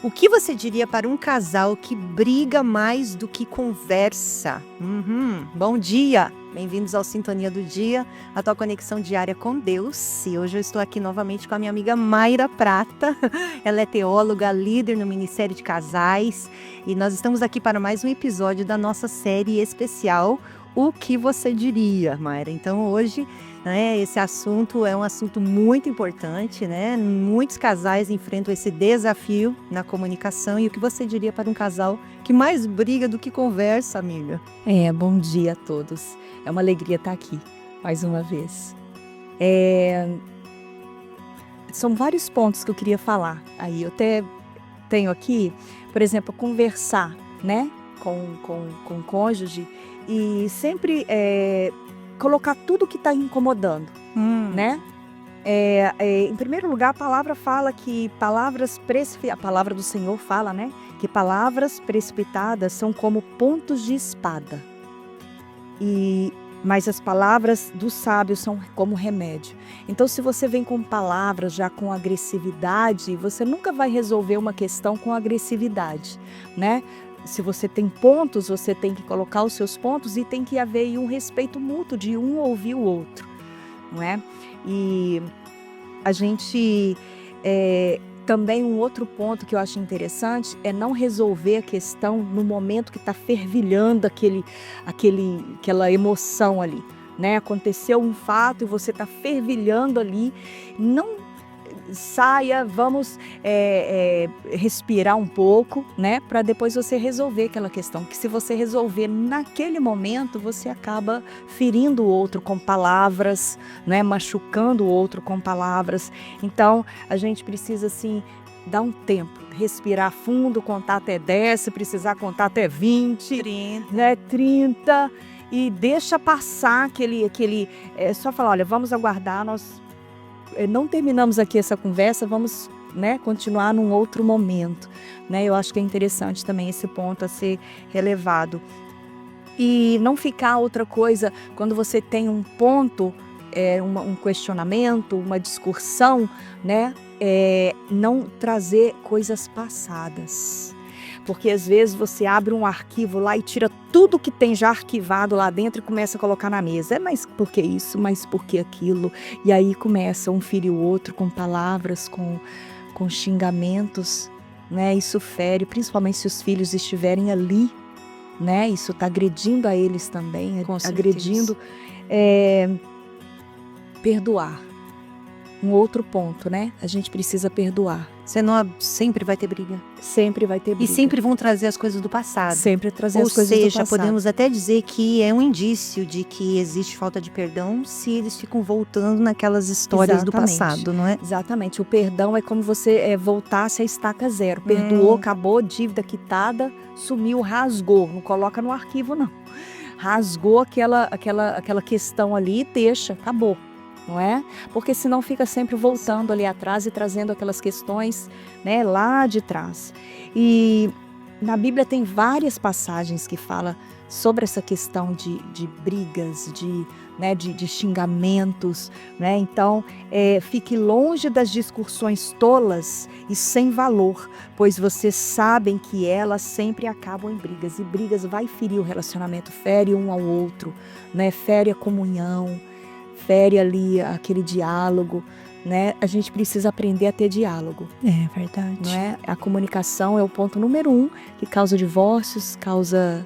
O que você diria para um casal que briga mais do que conversa? Bom dia! Bem-vindos ao Sintonia do Dia, a tua conexão diária com Deus. E hoje eu estou aqui novamente com a minha amiga Mayra Prata. Ela é teóloga, líder no Ministério de Casais. E nós estamos aqui para mais um episódio da nossa série especial, O que você diria, Mayra? Então hoje, esse assunto é um assunto muito importante, né? Muitos casais enfrentam esse desafio na comunicação. E o que você diria para um casal que mais briga do que conversa, amiga? Bom dia a todos. É uma alegria estar aqui mais uma vez. São vários pontos que eu queria falar. Aí eu até tenho aqui, por exemplo, conversar, né, com o cônjuge e sempre colocar tudo que está incomodando, né? Em primeiro lugar, a palavra fala que a palavra do Senhor fala, né, que palavras precipitadas são como pontos de espada. Mas as palavras dos sábios são como remédio. Então, se você vem com palavras já com agressividade, você nunca vai resolver uma questão com agressividade, né? Se você tem pontos, você tem que colocar os seus pontos e tem que haver aí um respeito mútuo de um ouvir o outro, não é? E a gente também um outro ponto que eu acho interessante é não resolver a questão no momento que está fervilhando aquela emoção ali, né? Aconteceu um fato e você está fervilhando ali, não saia, vamos respirar um pouco, né? Para depois você resolver aquela questão, que se você resolver naquele momento, você acaba ferindo o outro com palavras, né? Machucando o outro com palavras. Então, a gente precisa, assim, dar um tempo, respirar fundo, contar até 10, se precisar contar até 20, 30. né? 30, e deixa passar só falar, olha, vamos aguardar, nós não terminamos aqui essa conversa, vamos, né, continuar num outro momento, né? Eu acho que é interessante também esse ponto a ser relevado. E não ficar outra coisa, quando você tem um ponto, um questionamento, uma discussão, né? Não trazer coisas passadas. Porque às vezes você abre um arquivo lá e tira tudo que tem já arquivado lá dentro e começa a colocar na mesa. Mas por que isso? Mas por que aquilo? E aí começa um ferir o outro com palavras, com xingamentos, né? Isso fere, principalmente se os filhos estiverem ali, né? Isso está agredindo a eles também, agredindo. Perdoar. Um outro ponto, né? A gente precisa perdoar. Sempre vai ter briga. Sempre vai ter briga. E sempre vão trazer as coisas do passado. Sempre trazer as coisas do passado. Ou seja, podemos até dizer que é um indício de que existe falta de perdão se eles ficam voltando naquelas histórias do passado, não é? Exatamente. O perdão é como você voltasse a estaca zero. Perdoou, acabou, dívida quitada, sumiu, rasgou. Não coloca no arquivo, não. Rasgou aquela questão ali e deixa, acabou. Não é? Porque senão fica sempre voltando ali atrás e trazendo aquelas questões, né, lá de trás. E na Bíblia tem várias passagens que falam sobre essa questão de brigas, de xingamentos, né? Então, fique longe das discussões tolas e sem valor, pois vocês sabem que elas sempre acabam em brigas. E brigas vai ferir o relacionamento, fere um ao outro, né? Fere a comunhão, fere ali aquele diálogo, né? A gente precisa aprender a ter diálogo. É verdade. Não é? A comunicação é o ponto número 1 que causa divórcios, causa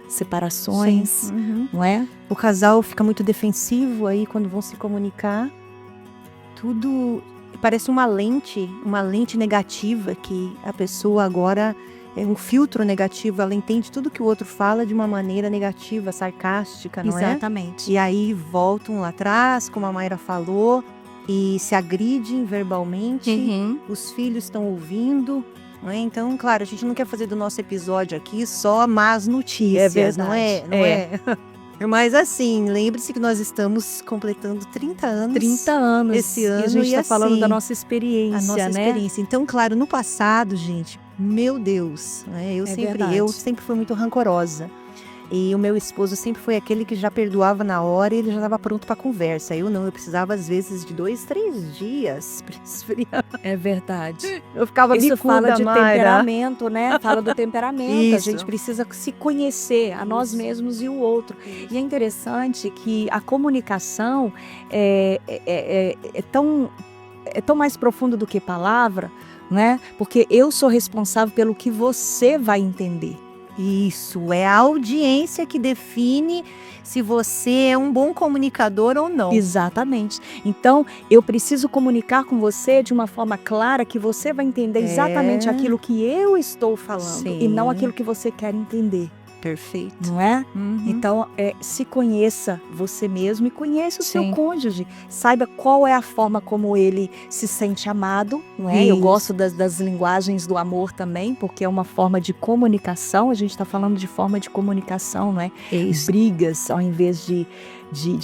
separações, não é? O casal fica muito defensivo aí quando vão se comunicar. Tudo parece uma lente negativa que a pessoa agora é um filtro negativo, ela entende tudo que o outro fala de uma maneira negativa, sarcástica, não é? Exatamente. E aí voltam lá atrás, como a Mayra falou, e se agridem verbalmente, os filhos estão ouvindo, não é? Então, claro, a gente não quer fazer do nosso episódio aqui só más notícias, não é? Mas assim, lembre-se que nós estamos completando 30 anos. 30 anos. Esse ano. E a gente está assim, falando da nossa experiência, a nossa né? experiência. Então, claro, no passado, gente, meu Deus, né? Eu sempre fui muito rancorosa. E o meu esposo sempre foi aquele que já perdoava na hora e ele já estava pronto para conversa. Eu não, eu precisava às vezes de 2, 3 dias para esfriar. É verdade. Eu ficava Isso bicuda, fala de Mayra. temperamento, né? Fala do temperamento. A Isso. gente precisa se conhecer, a nós Isso. mesmos e o outro. E é interessante que a comunicação é tão mais profunda do que palavra, né? Porque eu sou responsável pelo que você vai entender. Isso, é a audiência que define se você é um bom comunicador ou não. Exatamente. Então, eu preciso comunicar com você de uma forma clara que você vai entender exatamente aquilo que eu estou falando e não aquilo que você quer entender. Perfeito. Não é? Uhum. Então, se conheça você mesmo e conheça o seu Sim. cônjuge. Saiba qual é a forma como ele se sente amado, não é? Eu Isso. gosto das linguagens do amor também, porque é uma forma de comunicação. A gente está falando de forma de comunicação, não é? Isso. Brigas ao invés de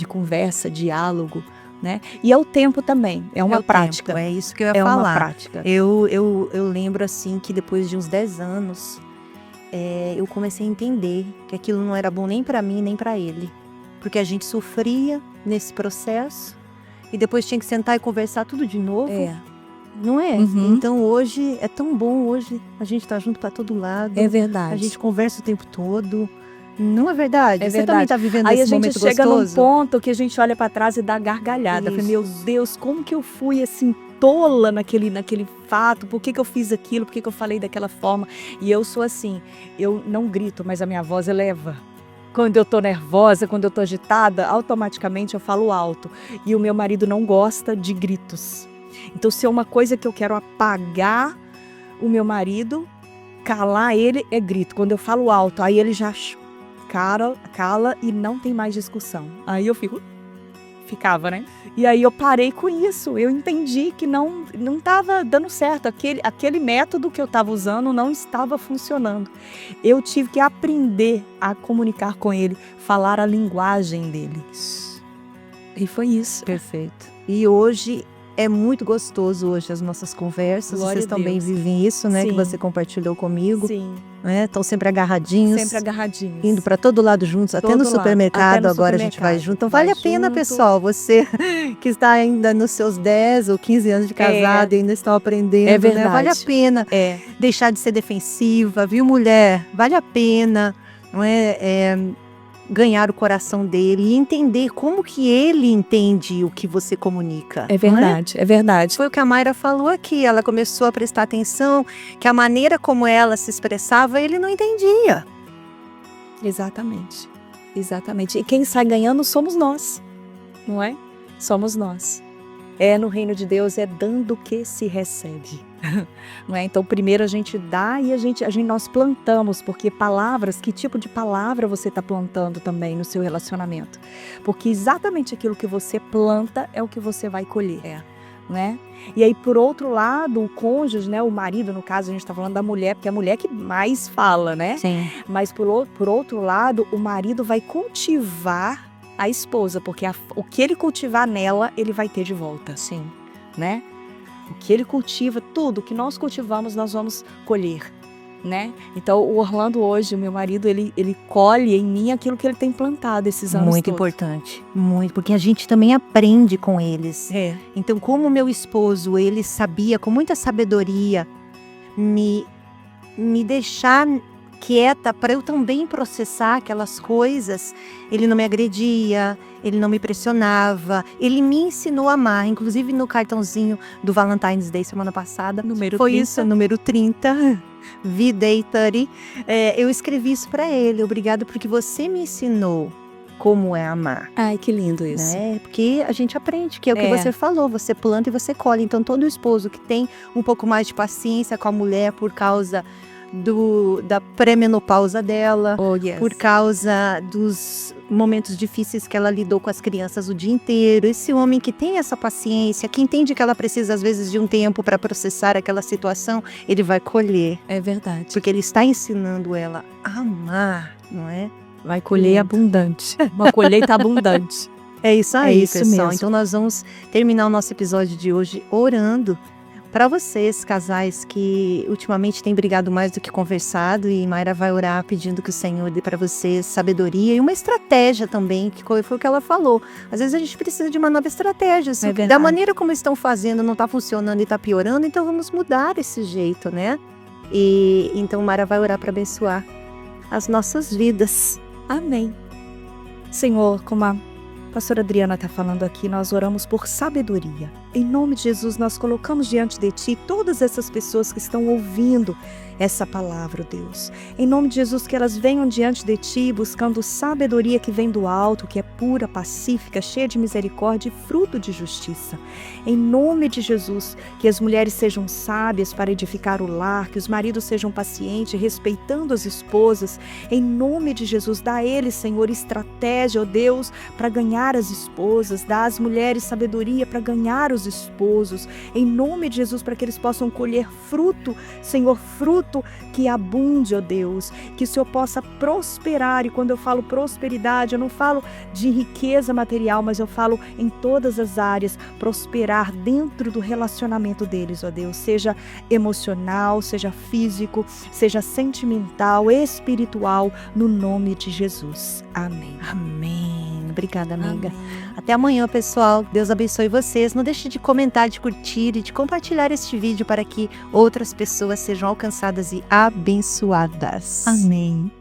conversa, diálogo, né? E é o tempo também, é uma prática. É isso que eu ia É falar. uma prática. Eu lembro assim que depois de uns 10 anos, eu comecei a entender que aquilo não era bom nem para mim, nem para ele. Porque a gente sofria nesse processo e depois tinha que sentar e conversar tudo de novo. Não é? Uhum. Então hoje é tão bom, hoje a gente tá junto para todo lado. É verdade. A gente conversa o tempo todo. Não é verdade? É Você verdade. também tá vivendo Aí a esse gente momento chega gostoso? num ponto que a gente olha para trás e dá gargalhada. Eu falei, meu Isso. Deus, como que eu fui assim tola naquele fato? Por que eu fiz aquilo? Por que eu falei daquela forma? E eu sou assim, eu não grito, mas a minha voz eleva. Quando eu tô nervosa, quando eu tô agitada, automaticamente eu falo alto. E o meu marido não gosta de gritos. Então, se é uma coisa que eu quero apagar o meu marido, calar ele é grito. Quando eu falo alto, aí ele já cala e não tem mais discussão. Aí eu ficava, né? E aí eu parei com isso. Eu entendi que não estava dando certo. Aquele método que eu estava usando não estava funcionando. Eu tive que aprender a comunicar com ele, falar a linguagem dele. E foi isso. Perfeito. E hoje é muito gostoso hoje as nossas conversas. Glória Vocês a também Deus. vivem isso, né? Que Sim. você compartilhou comigo. Sim, Né? Estão sempre agarradinhos. sempre agarradinhos. Indo para todo lado juntos, até Todo no lado, supermercado. até no Agora a gente vai supermercado. junto. Então Vai vale a pena, junto. pessoal. Você que está ainda nos seus 10 ou 15 anos de casado e ainda estão aprendendo, É verdade. né? Vale a pena deixar de ser defensiva, viu, mulher? Vale a pena, não é? Ganhar o coração dele e entender como que ele entende o que você comunica. É verdade, é verdade. Foi o que a Mayra falou aqui. Ela começou a prestar atenção que a maneira como ela se expressava, ele não entendia. Exatamente. Exatamente. E quem sai ganhando somos nós, não é? Somos nós. No reino de Deus é dando que se recebe. Não é? Então, primeiro a gente dá e nós plantamos, porque palavras, que tipo de palavra você está plantando também no seu relacionamento? Porque exatamente aquilo que você planta é o que você vai colher. Né? E aí, por outro lado, o cônjuge, né, o marido, no caso, a gente está falando da mulher, porque é a mulher que mais fala, né? Sim. Mas, por outro lado, o marido vai cultivar a esposa, porque o que ele cultivar nela, ele vai ter de volta. Sim. Né? O que ele cultiva, tudo que nós cultivamos, nós vamos colher, né? Então, o Orlando hoje, o meu marido, ele colhe em mim aquilo que ele tem plantado esses anos Muito todos. importante, muito, porque a gente também aprende com eles. Então, como o meu esposo, ele sabia com muita sabedoria me deixar quieta para eu também processar aquelas coisas. Ele não me agredia, ele não me pressionava, ele me ensinou a amar. Inclusive no cartãozinho do Valentine's Day semana passada, Número foi 30. isso, número 30, V-Day 30, eu escrevi isso para ele. Obrigado porque você me ensinou como é amar. Ai, que lindo isso. Porque a gente aprende, que é o que você falou, você planta e você colhe. Então todo esposo que tem um pouco mais de paciência com a mulher por causa da pré-menopausa dela, por causa dos momentos difíceis que ela lidou com as crianças o dia inteiro. Esse homem que tem essa paciência, que entende que ela precisa às vezes de um tempo para processar aquela situação, ele vai colher. É verdade. Porque ele está ensinando ela a amar, não é? Vai colher abundante. Uma colheita abundante. É isso aí, isso pessoal. mesmo. Então nós vamos terminar o nosso episódio de hoje orando Para vocês, casais que ultimamente têm brigado mais do que conversado, e Mayra vai orar pedindo que o Senhor dê para vocês sabedoria e uma estratégia também, que foi o que ela falou. Às vezes a gente precisa de uma nova estratégia. É verdade. Da maneira como estão fazendo, não está funcionando e está piorando, então vamos mudar esse jeito, né? E então Mayra vai orar para abençoar as nossas vidas. Amém. Senhor, como a pastora Adriana está falando aqui, nós oramos por sabedoria. Em nome de Jesus, nós colocamos diante de Ti todas essas pessoas que estão ouvindo essa palavra, Deus. Em nome de Jesus, que elas venham diante de Ti buscando sabedoria que vem do alto, que é pura, pacífica, cheia de misericórdia e fruto de justiça. Em nome de Jesus, que as mulheres sejam sábias para edificar o lar, que os maridos sejam pacientes, respeitando as esposas. Em nome de Jesus, dá a eles, Senhor, estratégia, ó Deus, para ganhar as esposas. Dá às mulheres sabedoria para ganhar os esposos. Em nome de Jesus, para que eles possam colher fruto, Senhor, fruto que abunde, ó Deus, que o Senhor possa prosperar. E quando eu falo prosperidade, eu não falo de riqueza material, mas eu falo em todas as áreas, prosperar dentro do relacionamento deles, ó Deus, seja emocional, seja físico, seja sentimental, espiritual, no nome de Jesus. Amém. Amém. Obrigada, amiga. Amém. Até amanhã, pessoal. Deus abençoe vocês. Não deixe de comentar, de curtir e de compartilhar este vídeo para que outras pessoas sejam alcançadas e abençoadas. Amém.